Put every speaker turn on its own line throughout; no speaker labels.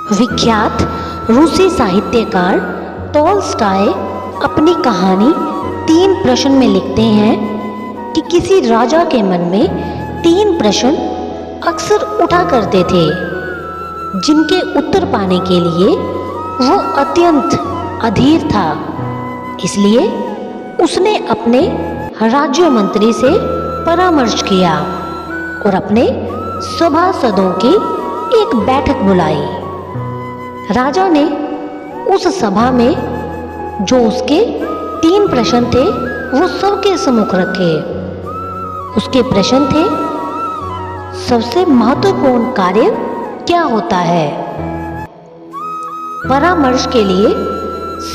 विख्यात रूसी साहित्यकार टॉलस्टॉय अपनी कहानी 3 प्रश्न में लिखते हैं कि किसी राजा के मन में 3 प्रश्न अक्सर उठा करते थे, जिनके उत्तर पाने के लिए वो अत्यंत अधीर था। इसलिए उसने अपने राज्य मंत्री से परामर्श किया और अपने सभासदों की एक बैठक बुलाई। राजा ने उस सभा में जो उसके 3 प्रश्न थे वो सबके सम्मुख रखे। उसके प्रश्न थे, सबसे महत्वपूर्ण कार्य क्या होता है? परामर्श के लिए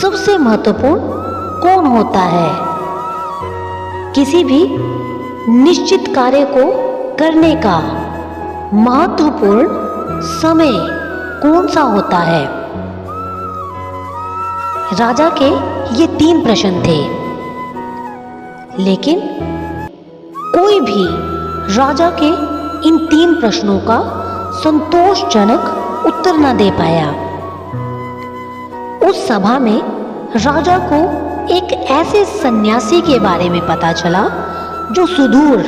सबसे महत्वपूर्ण कौन होता है? किसी भी निश्चित कार्य को करने का महत्वपूर्ण समय कौन सा होता है? राजा के ये 3 प्रश्न थे, लेकिन कोई भी राजा के इन 3 प्रश्नों का संतोषजनक उत्तर न दे पाया। उस सभा में राजा को एक ऐसे सन्यासी के बारे में पता चला जो सुदूर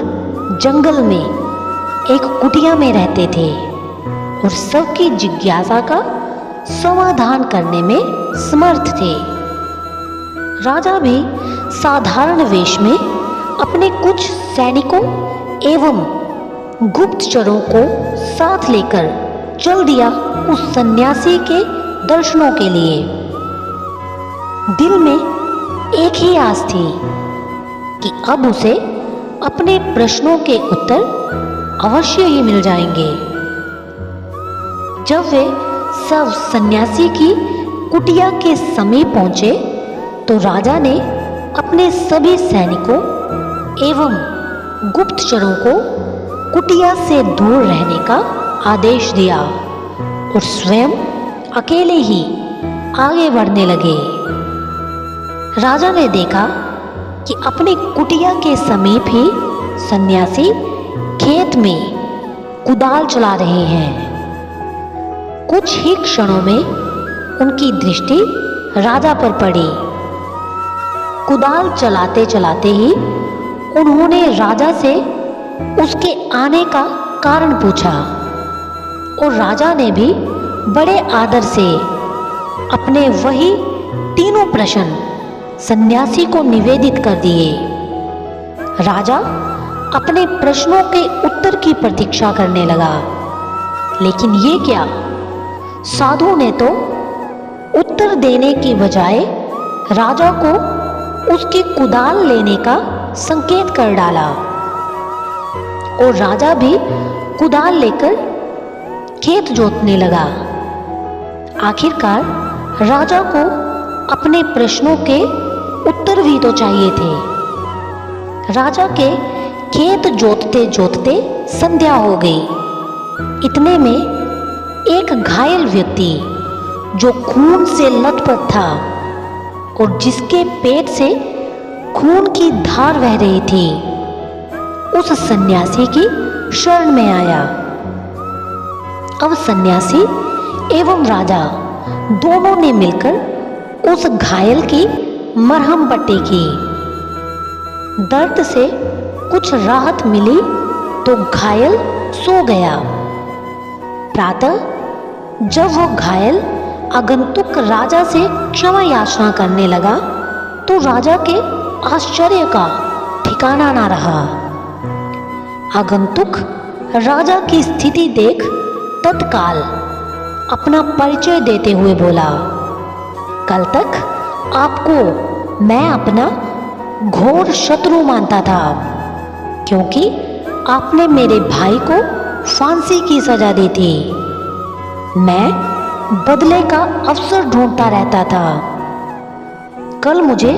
जंगल में एक कुटिया में रहते थे और सबकी जिज्ञासा का समाधान करने में समर्थ थे। राजा भी साधारण वेश में अपने कुछ सैनिकों एवं गुप्तचरों को साथ लेकर चल दिया उस सन्यासी के दर्शनों के लिए। दिल में एक ही आस थी कि अब उसे अपने प्रश्नों के उत्तर अवश्य ही मिल जाएंगे। जब वे सब सन्यासी की कुटिया के समीप पहुंचे तो राजा ने अपने सभी सैनिकों एवं गुप्तचरों को कुटिया से दूर रहने का आदेश दिया और स्वयं अकेले ही आगे बढ़ने लगे। राजा ने देखा कि अपनी कुटिया के समीप ही सन्यासी खेत में कुदाल चला रहे हैं। कुछ ही क्षणों में उनकी दृष्टि राजा पर पड़ी। कुदाल चलाते चलाते ही उन्होंने राजा से उसके आने का कारण पूछा और राजा ने भी बड़े आदर से अपने वही 3 प्रश्न सन्यासी को निवेदित कर दिए। राजा अपने प्रश्नों के उत्तर की प्रतीक्षा करने लगा, लेकिन ये क्या, साधु ने तो उत्तर देने की बजाय राजा को उसकी कुदाल लेने का संकेत कर डाला और राजा भी कुदाल लेकर खेत जोतने लगा। आखिरकार राजा को अपने प्रश्नों के उत्तर भी तो चाहिए थे। राजा के खेत जोतते जोतते संध्या हो गई। इतने में एक घायल व्यक्ति जो खून से लथपथ था और जिसके पेट से खून की धार बह रही थी, उस सन्यासी की शरण में आया। अब सन्यासी एवं राजा दोनों ने मिलकर उस घायल की मरहम पट्टी की। दर्द से कुछ राहत मिली तो घायल सो गया। प्रातः जब वो घायल आगंतुक राजा से क्षमा याचना करने लगा तो राजा के आश्चर्य का ठिकाना ना रहा। आगंतुक राजा की स्थिति देख तत्काल अपना परिचय देते हुए बोला, कल तक आपको मैं अपना घोर शत्रु मानता था, क्योंकि आपने मेरे भाई को फांसी की सजा दी थी। मैं बदले का अवसर ढूंढता रहता था। कल मुझे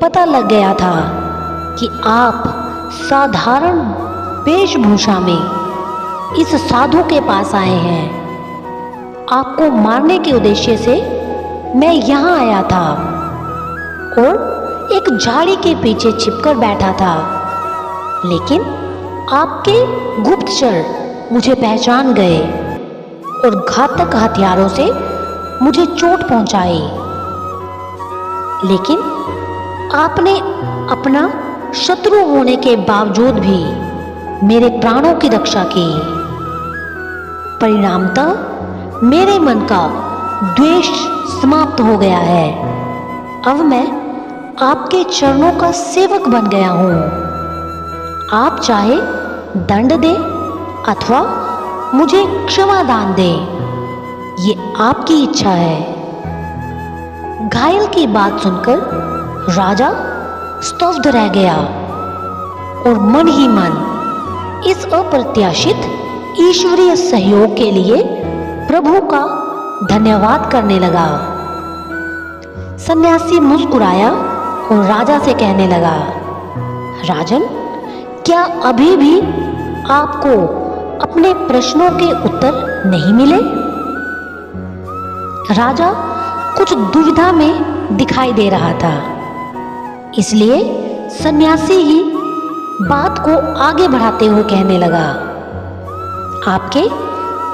पता लग गया था कि आप साधारण वेशभूषा में इस साधु के पास आए हैं। आपको मारने के उद्देश्य से मैं यहाँ आया था और एक झाड़ी के पीछे छिपकर बैठा था, लेकिन आपके गुप्तचर मुझे पहचान गए और घातक हथियारों से मुझे चोट पहुंचाई, लेकिन आपने अपना शत्रु होने के बावजूद भी मेरे प्राणों की रक्षा की। परिणामतः मेरे मन का द्वेष समाप्त हो गया है। अब मैं आपके चरणों का सेवक बन गया हूं। आप चाहे दंड दें अथवा मुझे क्षमा दान दें, ये आपकी इच्छा है। घायल की बात सुनकर राजा स्तब्ध रह गया और मन ही मन इस अप्रत्याशित ईश्वरीय सहयोग के लिए प्रभु का धन्यवाद करने लगा। सन्यासी मुस्कुराया और राजा से कहने लगा, राजन, क्या अभी भी आपको अपने प्रश्नों के उत्तर नहीं मिले? राजा कुछ दुविधा में दिखाई दे रहा था, इसलिए सन्यासी ही बात को आगे बढ़ाते हुए कहने लगा, आपके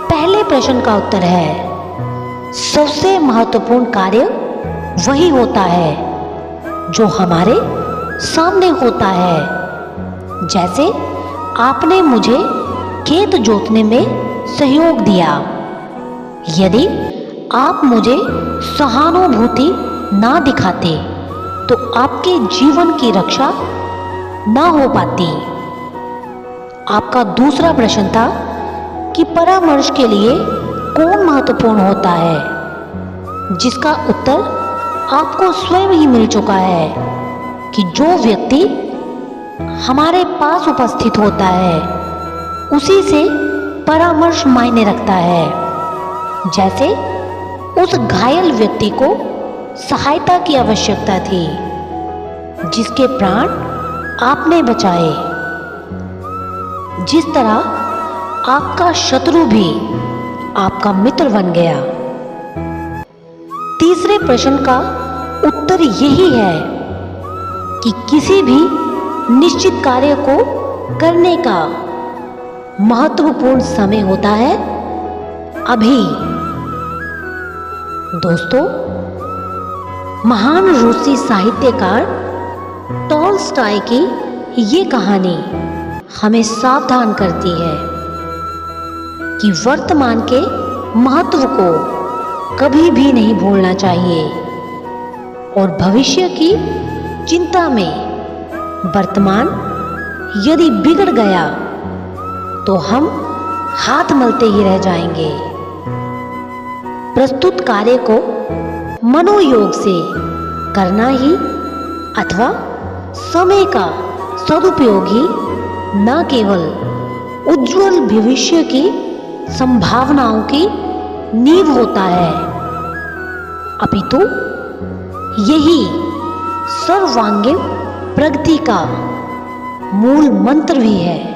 पहले प्रश्न का उत्तर है, सबसे महत्वपूर्ण कार्य वही होता है जो हमारे सामने होता है। जैसे आपने मुझे खेत जोतने में सहयोग दिया, यदि आप मुझे सहानुभूति ना दिखाते तो आपके जीवन की रक्षा ना हो पाती। आपका दूसरा प्रश्न था कि परामर्श के लिए कौन महत्वपूर्ण होता है, जिसका उत्तर आपको स्वयं ही मिल चुका है कि जो व्यक्ति हमारे पास उपस्थित होता है उसी से परामर्श मायने रखता है। जैसे उस घायल व्यक्ति को सहायता की आवश्यकता थी, जिसके प्राण आपने बचाए। जिस तरह आपका शत्रु भी आपका मित्र बन गया। तीसरे प्रश्न का उत्तर यही है कि किसी भी निश्चित कार्य को करने का महत्वपूर्ण समय होता है अभी। दोस्तों, महान रूसी साहित्यकार टॉलस्टॉय की ये कहानी हमें सावधान करती है कि वर्तमान के महत्व को कभी भी नहीं भूलना चाहिए और भविष्य की चिंता में वर्तमान यदि बिगड़ गया तो हम हाथ मलते ही रह जाएंगे। प्रस्तुत कार्य को मनोयोग से करना ही अथवा समय का सदुपयोग ही न केवल उज्जवल भविष्य की संभावनाओं की नींव होता है, अपितु यही सर्वांगीण प्रगति का मूल मंत्र भी है।